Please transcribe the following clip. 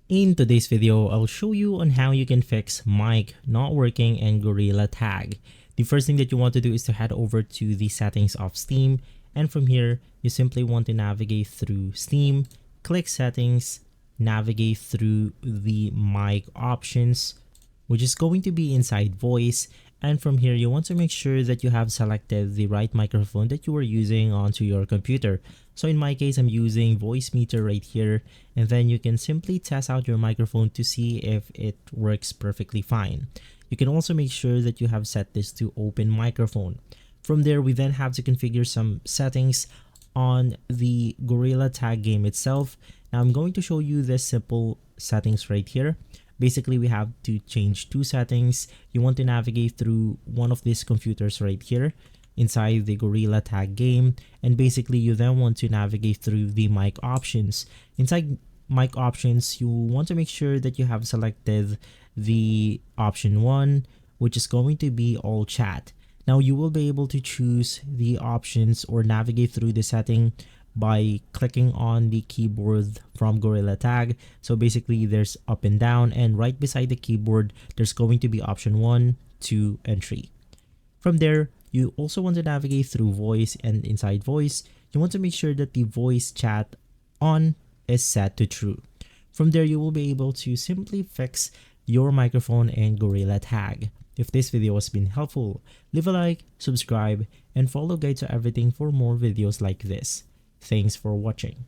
In today's video, I'll show you on how you can fix mic not working in Gorilla Tag. The first thing that you want to do is to head over to the settings of Steam, and from here, you simply want to navigate through Steam, click settings, navigate through the mic options, which is going to be inside voice. And from here, you want to make sure that you have selected the right microphone that you are using onto your computer. So in my case, I'm using voice meter right here, and then you can simply test out your microphone to see if it works perfectly fine. You can also make sure that you have set this to open microphone. From there, we then have to configure some settings on the Gorilla Tag game itself. Now I'm going to show you this simple settings right here. Basically, we have to change two settings. You want to navigate through one of these computers right here inside the Gorilla Tag game, and basically you then want to navigate through the mic options. Inside mic options, you want to make sure that you have selected the option 1, which is going to be all chat. Now you will be able to choose the options or navigate through the setting by clicking on the keyboard from Gorilla Tag. So basically there's up and down, and right beside the keyboard there's going to be option 1, 2, and 3. From there, you also want to navigate through voice, and inside voice you want to make sure that the voice chat on is set to true. From there, you will be able to simply fix your microphone in Gorilla Tag. If this video has been helpful, leave a like, subscribe, and follow Guide to Everything for more videos like this. Thanks for watching.